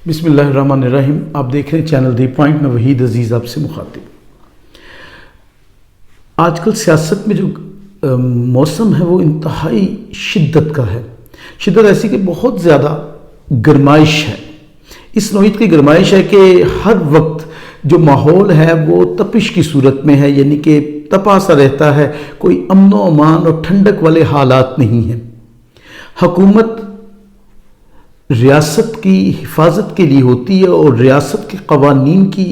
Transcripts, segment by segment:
بسم اللہ الرحمن الرحیم. آپ دیکھ رہے ہیں چینل دی پوائنٹ میں وحید عزیز آپ سے مخاطب. آج کل سیاست میں جو موسم ہے وہ انتہائی شدت کا ہے. شدت ایسی کہ بہت زیادہ گرمائش ہے. اس نوعیت کی گرمائش ہے کہ ہر وقت جو ماحول ہے وہ تپش کی صورت میں ہے، یعنی کہ تپا سا رہتا ہے. کوئی امن و امان اور ٹھنڈک والے حالات نہیں ہیں. حکومت ریاست کی حفاظت کے لیے ہوتی ہے اور ریاست کے قوانین کی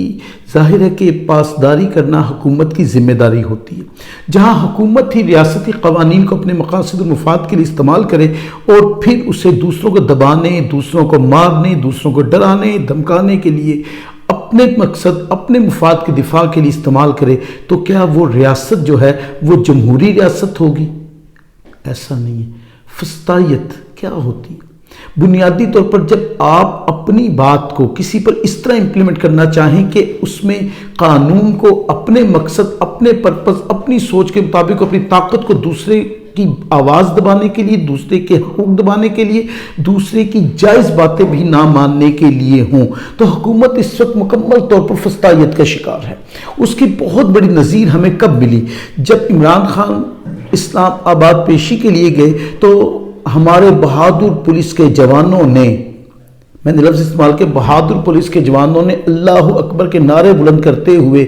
ظاہر ہے کہ پاسداری کرنا حکومت کی ذمہ داری ہوتی ہے. جہاں حکومت ہی ریاستی قوانین کو اپنے مقاصد اور مفاد کے لیے استعمال کرے اور پھر اسے دوسروں کو دبانے، دوسروں کو مارنے، دوسروں کو ڈرانے دھمکانے کے لیے اپنے مقصد، اپنے مفاد کے دفاع کے لیے استعمال کرے، تو کیا وہ ریاست جو ہے وہ جمہوری ریاست ہوگی؟ ایسا نہیں ہے. فسطائیت کیا ہوتی ہے؟ بنیادی طور پر جب آپ اپنی بات کو کسی پر اس طرح امپلیمنٹ کرنا چاہیں کہ اس میں قانون کو اپنے مقصد، اپنے پرپس، اپنی سوچ کے مطابق اپنی طاقت کو دوسرے کی آواز دبانے کے لیے، دوسرے کے حقوق دبانے کے لیے، دوسرے کی جائز باتیں بھی نہ ماننے کے لیے ہوں، تو حکومت اس وقت مکمل طور پر فسطائیت کا شکار ہے. اس کی بہت بڑی نظیر ہمیں کب ملی؟ جب عمران خان اسلام آباد پیشی کے لیے گئے تو ہمارے بہادر پولیس کے جوانوں نے، میں نے لفظ استعمال کیا، بہادر پولیس کے جوانوں نے اللہ اکبر کے نعرے بلند کرتے ہوئے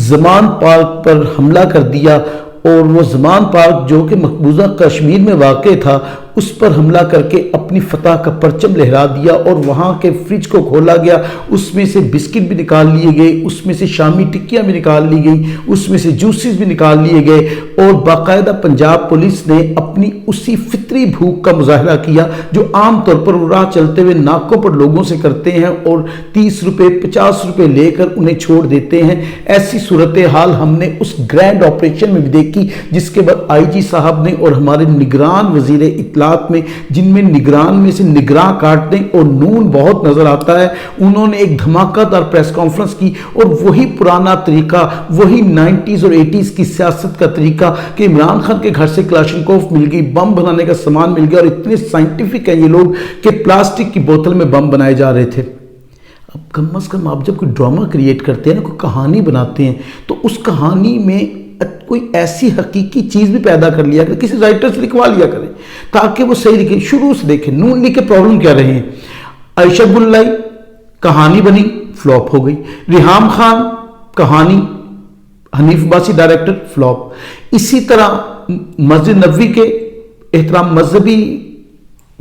زمان پارک پر حملہ کر دیا. اور وہ زمان پارک جو کہ مقبوضہ کشمیر میں واقع تھا، اس پر حملہ کر کے اپنی فتح کا پرچم لہرا دیا اور وہاں کے فریج کو کھولا گیا. اس میں سے بسکٹ بھی نکال لیے گئے، اس میں سے شامی ٹکیاں بھی نکال لی گئیں، اس میں سے جوسز بھی نکال لیے گئے. اور باقاعدہ پنجاب پولیس نے اپنی اسی فطری بھوک کا مظاہرہ کیا جو عام طور پر راہ چلتے ہوئے ناکوں پر لوگوں سے کرتے ہیں اور 30 روپے 50 روپے لے کر انہیں چھوڑ دیتے ہیں. ایسی صورتحال ہم نے اس گرینڈ آپریشن میں بھی دیکھی، جس کے بعد آئی جی صاحب نے اور ہمارے نگران وزیر اطلاعات میں، جن میں نگران میں سے نگراں کاٹنے اور نون بہت نظر آتا ہے، انہوں نے ایک دھماکہ دار پریس کانفرنس کی اور وہی پرانا طریقہ، وہی 90s اور 80s کی سیاست کا طریقہ کہ عمران خان کے گھر سے کلاشنکوف مل گئی، بم بنانے کا سامان مل گیا، اور اتنے سائنٹیفک ہیں یہ لوگ کہ پلاسٹک کی بوتل میں بم بنائے جا رہے تھے. اب کم از کم آپ جب کوئی ڈرامہ کریٹ کرتے ہیں نا، کوئی کہانی بناتے ہیں، تو اس کہانی میں کوئی ایسی حقیقی چیز بھی پیدا کر لیا کریں، کسی رائٹر سے لکھوا لیا کریں تاکہ وہ صحیح لکھے. شروع سے دیکھیں نون لیگ کے پرابلم کیا رہے ہیں. عائشہ بلائی کہانی بنی، فلاپ ہو گئی. ریحام خان کہانی، حنیف عباسی ڈائریکٹر، فلاپ. اسی طرح مسجد نبوی کے احترام مذہبی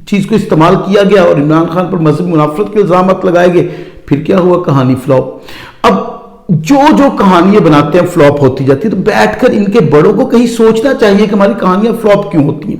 چیز کو استعمال کیا گیا اور عمران خان پر مذہبی منافرت کے الزامات لگائے گئے، پھر کیا ہوا؟ کہانی فلاپ. اب جو کہانیاں بناتے ہیں فلاپ ہوتی جاتی ہے، تو بیٹھ کر ان کے بڑوں کو کہیں سوچنا چاہیے کہ ہماری کہانیاں فلاپ کیوں ہوتی ہیں.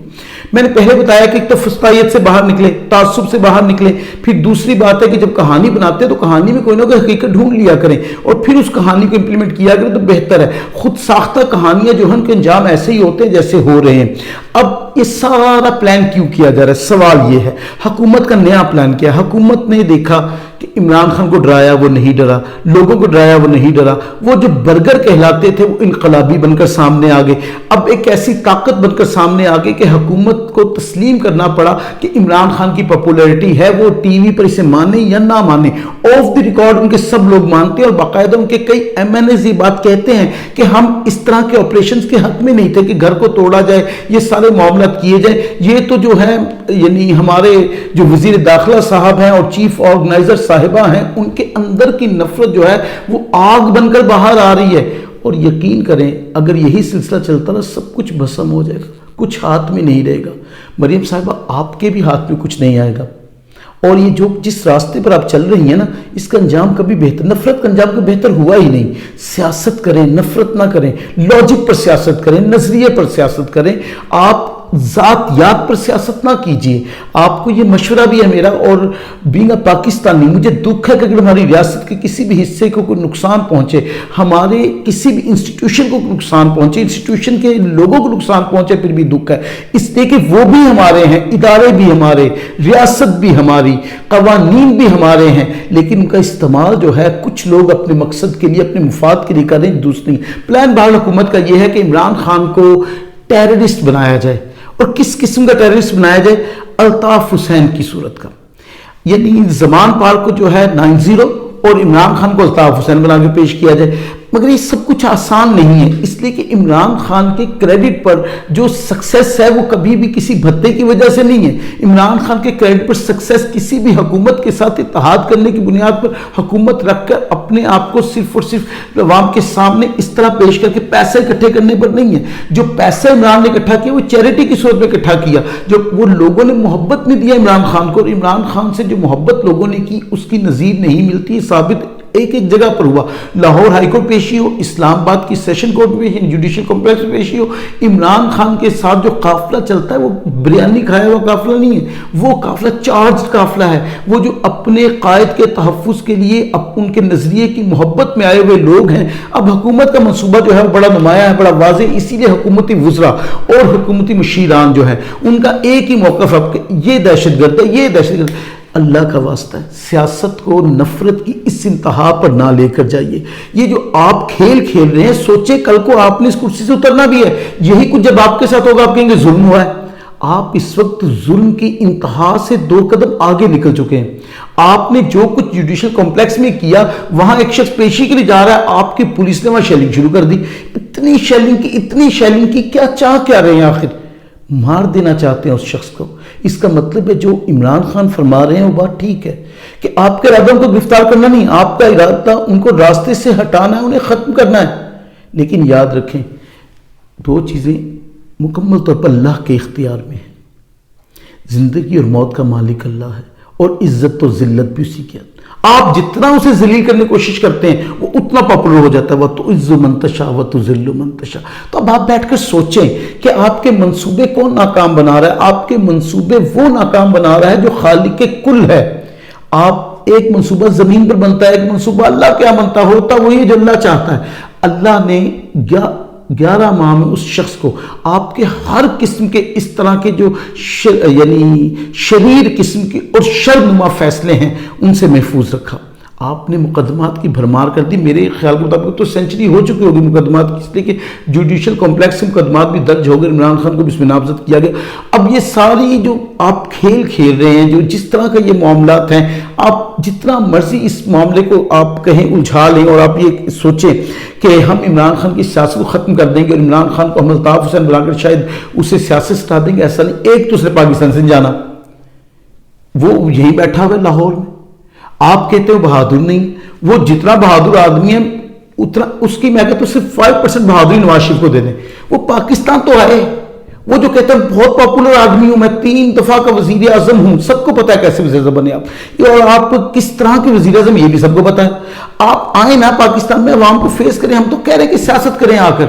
میں نے پہلے بتایا کہ ایک تو فسطائیت سے باہر نکلے، تعصب سے باہر نکلے. پھر دوسری بات ہے کہ جب کہانی بناتے ہیں تو کہانی میں کوئی نہ کوئی حقیقت ڈھونڈ لیا کریں اور پھر اس کہانی کو امپلیمنٹ کیا کریں تو بہتر ہے. خود ساختہ کہانیاں جو ہیں ان کے انجام ایسے ہی ہوتے ہیں جیسے ہو رہے ہیں. اب یہ سارا پلان کیوں کیا جا رہا ہے؟ سوال یہ ہے. حکومت کا نیا پلان کیا ہے؟ حکومت نے دیکھا کہ عمران خان کو ڈرایا، وہ نہیں ڈرا، لوگوں کو ڈرایا، وہ نہیں ڈرا. وہ جو برگر کہلاتے تھے وہ انقلابی بن کر سامنے آ گئے. اب ایک ایسی طاقت بن کر سامنے آ گئی کہ حکومت کو تسلیم کرنا پڑا کہ عمران خان کی پاپولیرٹی ہے، وہ ٹی وی پر اسے مانے یا نہ مانے، آف دی ریکارڈ ان کے سب لوگ مانتے ہیں. اور باقاعدہ ان کے کئی ایم این ایز یہ بات کہتے ہیں کہ ہم اس طرح کے آپریشنز کے حق میں نہیں تھے کہ گھر کو توڑا جائے، یہ سارے معاملات کیے جائیں. یہ تو جو ہے یعنی ہمارے جو وزیر داخلہ صاحب ہیں اور چیف آرگنائزر صاحبہ ہیں، ان کے اندر کی نفرت جو ہے وہ آگ بن کر باہر آ رہی ہے. اور یقین کریں اگر یہی سلسلہ چلتا رہا سب کچھ بھسم ہو جائے گا، کچھ ہاتھ میں نہیں رہے گا. مریم صاحبہ آپ کے بھی ہاتھ میں کچھ نہیں آئے گا. اور یہ جو جس راستے پر آپ چل رہی ہیں نا، اس کا انجام کبھی بہتر، نفرت کا انجام کبھی بہتر ہوا ہی نہیں. سیاست کریں، نفرت نہ کریں، لاجک پر سیاست کریں، نظریے پر سیاست کریں. آپ ذاتیات پر سیاست نہ کیجیے. آپ کو یہ مشورہ بھی ہے میرا، اور بینگ اے پاکستانی مجھے دکھ ہے کہ اگر ہماری ریاست کے کسی بھی حصے کو کوئی نقصان پہنچے، ہمارے کسی بھی انسٹیٹیوشن کو نقصان پہنچے، انسٹیٹیوشن کے لوگوں کو نقصان پہنچے، پھر بھی دکھ ہے. اس لیے کہ وہ بھی ہمارے ہیں، ادارے بھی ہمارے، ریاست بھی ہماری، قوانین بھی ہمارے ہیں، لیکن ان کا استعمال جو ہے کچھ لوگ اپنے مقصد کے لیے، اپنے مفاد کے لیے کر رہے ہیں، دوسری. پلان بہرحال حکومت کا یہ ہے کہ عمران خان کو ٹیررسٹ بنایا جائے. اور کس قسم کا ٹیررسٹ بنایا جائے؟ الطاف حسین کی صورت کا. یعنی زمان پارک کو جو ہے 9-0 اور عمران خان کو الطاف حسین بنا کے پیش کیا جائے. مگر یہ سب کچھ آسان نہیں ہے، اس لیے کہ عمران خان کے کریڈٹ پر جو سکسیس ہے وہ کبھی بھی کسی بھتے کی وجہ سے نہیں ہے. عمران خان کے کریڈٹ پر سکسیس کسی بھی حکومت کے ساتھ اتحاد کرنے کی بنیاد پر حکومت رکھ کر اپنے آپ کو صرف اور صرف عوام کے سامنے اس طرح پیش کر کے پیسے اکٹھے کرنے پر نہیں ہے. جو پیسہ عمران نے اکٹھا کیا وہ چیریٹی کی صورت میں اکٹھا کیا. جو وہ لوگوں نے محبت میں دیا عمران خان کو، اور عمران خان سے جو محبت لوگوں نے کی اس کی نظیر نہیں ملتی. ثابت ایک جگہ پر ہوا، لاہور ہائی کورٹ پیشی ہو، اسلام آباد کی سیشن کورٹ میں پیشی، جوڈیشل کمپلیکس میں پیشی ہو، عمران خان کے ساتھ جو قافلہ چلتا ہے وہ بریانی کھایا ہوا قافلہ نہیں ہے، وہ قافلہ چارج قافلہ ہے. وہ جو اپنے قائد کے تحفظ کے لیے ان کے نظریے کی محبت میں آئے ہوئے لوگ ہیں. اب حکومت کا منصوبہ جو ہے وہ بڑا نمایاں ہے، بڑا واضح، اسی لیے حکومتی وزراء اور حکومتی مشیران جو ہے ان کا ایک ہی موقف ہے کہ یہ دہشت گرد ہے، یہ دہشت گرد. اللہ کا واسطہ ہے، سیاست کو نفرت کی اس انتہا پر نہ لے کر جائیے. یہ جو آپ کھیل کھیل رہے ہیں، سوچے کل کو آپ نے اس کرسی سے اترنا بھی ہے. یہی کچھ جب آپ کے ساتھ ہوگا آپ کہیں گے ظلم ہوا ہے. آپ اس وقت ظلم کی انتہا سے 2 قدم آگے نکل چکے ہیں. آپ نے جو کچھ جوڈیشل کمپلیکس میں کیا، وہاں ایک شخص پیشی کے لیے جا رہا ہے، آپ کی پولیس نے وہاں شیلنگ شروع کر دی. اتنی شیلنگ کی کیا چاہ کیا رہے ہیں؟ آخر مار دینا چاہتے ہیں اس شخص کو. اس کا مطلب ہے جو عمران خان فرما رہے ہیں وہ بات ٹھیک ہے کہ آپ کے ارادہ ان کو گرفتار کرنا نہیں، آپ کا ارادہ ان کو راستے سے ہٹانا ہے، انہیں ختم کرنا ہے. لیکن یاد رکھیں 2 چیزیں مکمل طور پر اللہ کے اختیار میں ہیں. زندگی اور موت کا مالک اللہ ہے، اور عزت و ذلت بھی اسی کے. آپ جتنا اسے ذلیل کرنے کی کوشش کرتے ہیں وہ اتنا پاپولر ہو جاتا ہے. وَتُعِزُّ مَن تَشَاءُ وَتُذِلُّ مَن تَشَاءُ. تو اب آپ بیٹھ کر سوچیں کہ آپ کے منصوبے کون ناکام بنا رہا ہے. آپ کے منصوبے وہ ناکام بنا رہا ہے جو خالق کل ہے. آپ ایک منصوبہ زمین پر بنتا ہے، ایک منصوبہ اللہ کیا بنتا ہوتا وہی جو اللہ چاہتا ہے. اللہ نے 11 ماہ میں اس شخص کو آپ کے ہر قسم کے اس طرح کے جو یعنی شریر قسم کے اور شرنما فیصلے ہیں ان سے محفوظ رکھا. آپ نے مقدمات کی بھرمار کر دی. میرے خیال کے مطابق تو سینچری ہو چکی ہوگی مقدمات کی، اس لیے کہ جوڈیشل کمپلیکس سے مقدمات بھی درج ہو گئے، عمران خان کو بھی اس میں نامزد کیا گیا. اب یہ ساری جو آپ کھیل کھیل رہے ہیں، جو جس طرح کا یہ معاملات ہیں، آپ جتنا مرضی اس معاملے کو آپ کہیں الجھا لیں اور آپ یہ سوچیں کہ ہم عمران خان کی سیاست کو ختم کر دیں گے اور عمران خان کو ہم الطاف حسین بنا کر شاید اسے سیاست سے ہٹا دیں گے، ایسا نہیں. ایک دوسرے پاکستان سے جانا، وہ یہیں بیٹھا ہوا ہے لاہور میں. آپ کہتے ہو بہادر نہیں، وہ جتنا بہادر آدمی ہے اتنا اس کی میں کہتا ہوں صرف 5% بہادری نواز شریف کو دے دیں. وہ پاکستان تو ہے. وہ جو کہتے ہیں بہت پاپولر آدمی ہوں، میں 3 دفعہ کا وزیر اعظم ہوں، سب کو پتا ہے کیسے وزیر اعظم بنے آپ، اور آپ کس طرح کے وزیر اعظم یہ بھی سب کو پتا ہے. آپ آئیں نا پاکستان میں عوام کو فیس کریں. ہم تو کہہ رہے ہیں کہ سیاست کریں آ کر،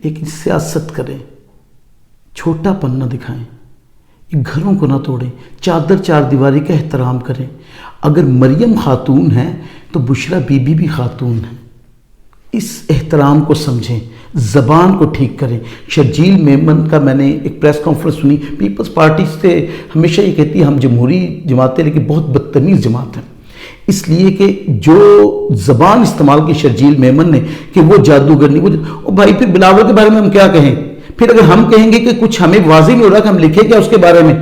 لیکن سیاست کریں، چھوٹا پن نہ دکھائیں، گھروں کو نہ توڑیں، چادر 4 دیواری کا احترام کریں. اگر مریم خاتون ہے تو بشرا بی بی بھی خاتون ہے. اس احترام کو سمجھیں، زبان کو ٹھیک کریں. شرجیل میمن کا میں نے ایک پریس کانفرنس سنی. پیپلز پارٹی سے ہمیشہ یہ کہتی ہے ہم جمہوری جماعت ہیں لیکن بہت بدتمیز جماعت ہیں، اس لیے کہ جو زبان استعمال کی شرجیل میمن نے کہ وہ جادوگرنی. وہ بھائی پھر بلاول کے بارے میں ہم کیا کہیں؟ پھر اگر ہم کہیں گے کہ کچھ ہمیں واضح نہیں ہو رہا کہ ہم لکھیں کیا اس کے بارے میں،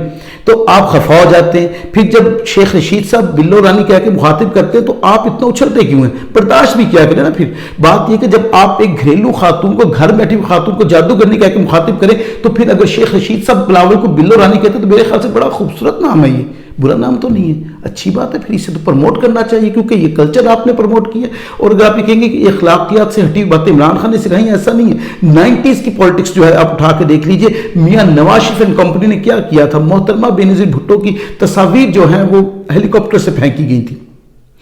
تو آپ خفا ہو جاتے ہیں. پھر جب شیخ رشید صاحب بلو رانی کہہ کے مخاطب کرتے ہیں تو آپ اتنا اچھلتے کیوں ہیں؟ برداشت بھی کیا کریں نا. پھر بات یہ کہ جب آپ ایک گھریلو خاتون کو، گھر بیٹھی ہوئی خاتون کو جادوگرنی کہہ کے مخاطب کریں، تو پھر اگر شیخ رشید صاحب بلاول کو بلو رانی کہتے ہیں تو میرے خیال سے بڑا خوبصورت نام ہے. یہ برا نام تو نہیں ہے، اچھی بات ہے. پھر اسے تو پروموٹ کرنا چاہیے کیونکہ یہ کلچر آپ نے پروموٹ کیا. اور اگر آپ یہ کہیں گے کہ یہ اخلاقیات سے ہٹی ہوئی باتیں عمران خان نے سکھائی، ایسا نہیں ہے. 90s کی پالیٹکس جو ہے آپ اٹھا کے دیکھ لیجئے. میاں نواز شریف اینڈ کمپنی نے کیا کیا تھا. محترمہ بینظیر بھٹو کی تصاویر جو ہیں وہ ہیلی کاپٹر سے پھینکی گئی تھی.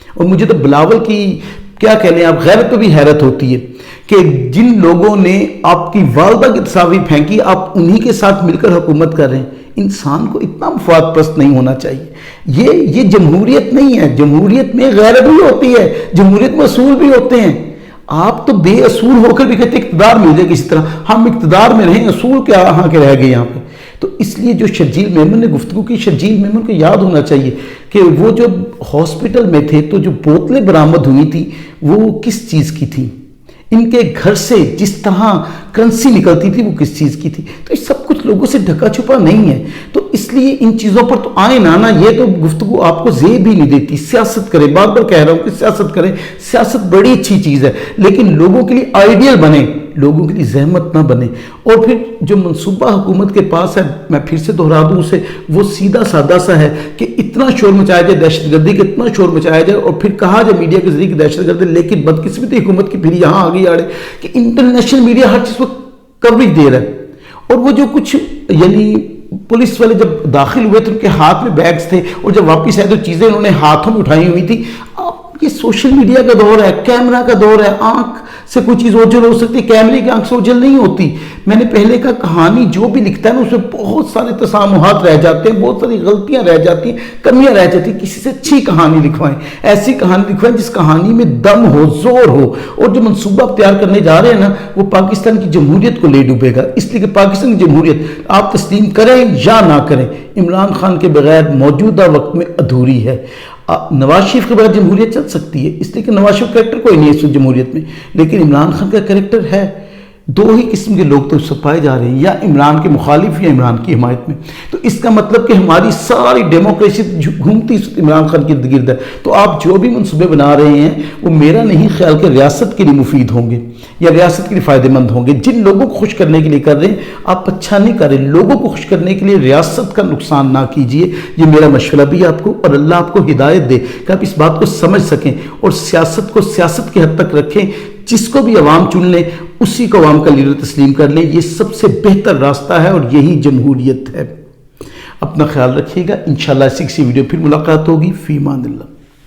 اور مجھے تو بلاول کی کیا کہہ لیں آپ، غیرت پہ بھی حیرت ہوتی ہے کہ جن لوگوں نے آپ کی والدہ کی تصاویر پھینکی آپ انہی کے ساتھ مل کر حکومت کر رہے ہیں. انسان کو اتنا مفاد پرست نہیں ہونا چاہیے. یہ جمہوریت نہیں ہے. جمہوریت میں غیرت بھی ہوتی ہے، جمہوریت میں اصول بھی ہوتے ہیں. آپ تو بے اصول ہو کر بھی کہتے اقتدار مل جائے کسی طرح. ہم اقتدار میں رہیں، اصول کیا ہاں کے رہ گئے یہاں پہ. تو اس لیے جو شرجیل میمن نے گفتگو کی، شرجیل میمن کو یاد ہونا چاہیے کہ وہ جب ہاسپٹل میں تھے تو جو بوتلیں برآمد ہوئی تھی وہ کس چیز کی تھی. ان کے گھر سے جس طرح کرنسی نکلتی تھی وہ کس چیز کی تھی. تو یہ سب کچھ لوگوں سے ڈھکا چھپا نہیں ہے. تو اس لیے ان چیزوں پر تو آئیں نا, یہ تو گفتگو آپ کو زیب ہی نہیں دیتی. سیاست کریں, بار بار کہہ رہا ہوں کہ سیاست کریں, سیاست بڑی اچھی چیز ہے, لیکن لوگوں کے لیے آئیڈیل بنے, لوگوں کے لیے زحمت نہ بنے. اور پھر جو منصوبہ حکومت کے پاس ہے, میں پھر سے دہرا دوں اسے, وہ سیدھا سادہ سا ہے کہ اتنا شور مچایا جائے دہشت گردی کا, اتنا شور مچایا جائے اور پھر کہا جائے میڈیا کے ذریعے کہ دہشت گرد ہے. لیکن بدقسمتی حکومت کی پھر یہاں آگے آڑے کہ انٹرنیشنل میڈیا ہر چیز کو کوریج دے رہا ہے. اور وہ جو کچھ یعنی پولیس والے جب داخل ہوئے تو ان کے ہاتھ میں بیگز تھے, اور جب واپس آئے تو چیزیں انہوں نے ہاتھوں میں اٹھائی ہوئی تھی. اب یہ سوشل میڈیا کا دور ہے, کیمرہ کا دور ہے, آنکھ سے کوئی چیز اوجھل ہو سکتی ہے, کیمرے کی آنکھ سے اوجھل نہیں ہوتی. میں نے پہلے کہا کہانی جو بھی لکھتا ہے نا اس میں بہت سارے تسامحات رہ جاتے ہیں, بہت ساری غلطیاں رہ جاتی ہیں, کمیاں رہ جاتی ہیں. کسی سے اچھی کہانی لکھوائیں, ایسی کہانی لکھوائیں جس کہانی میں دم ہو, زور ہو. اور جو منصوبہ تیار کرنے جا رہے ہیں نا وہ پاکستان کی جمہوریت کو لے ڈوبے گا. اس لیے کہ پاکستان کی جمہوریت آپ تسلیم کریں یا نہ کریں, عمران خان کے بغیر موجودہ وقت میں ادھوری ہے. نواز شریف کے بغیر جمہوریت چل سکتی ہے, اس لیے کہ نواز شریف کریکٹر کوئی نہیں ہے اس وقت جمہوریت میں, لیکن عمران خان کا کریکٹر ہے. دو ہی قسم کے لوگ تو اس وقت پائے جا رہے ہیں, یا عمران کے مخالف یا عمران کی حمایت میں. تو اس کا مطلب کہ ہماری ساری ڈیموکریسی گھومتی اس وقت عمران خان کے ارد گرد ہے. تو آپ جو بھی منصوبے بنا رہے ہیں وہ میرا نہیں خیال کہ ریاست کے لیے مفید ہوں گے یا ریاست کے لیے فائدہ مند ہوں گے. جن لوگوں کو خوش کرنے کے لیے کر رہے ہیں آپ اچھا نہیں کر رہے. لوگوں کو خوش کرنے کے لیے ریاست کا نقصان نہ کیجیے, یہ میرا مشورہ بھی آپ کو, اور اللہ آپ کو ہدایت دے کہ آپ اس بات کو سمجھ سکیں اور سیاست کو سیاست کی حد تک رکھیں. جس کو بھی عوام چن لیں اسی کو عوام کا لیڈر تسلیم کر لیں. یہ سب سے بہتر راستہ ہے اور یہی جمہوریت ہے. اپنا خیال رکھیے گا. انشاءاللہ کسی ویڈیو پھر ملاقات ہوگی. فی امان اللہ.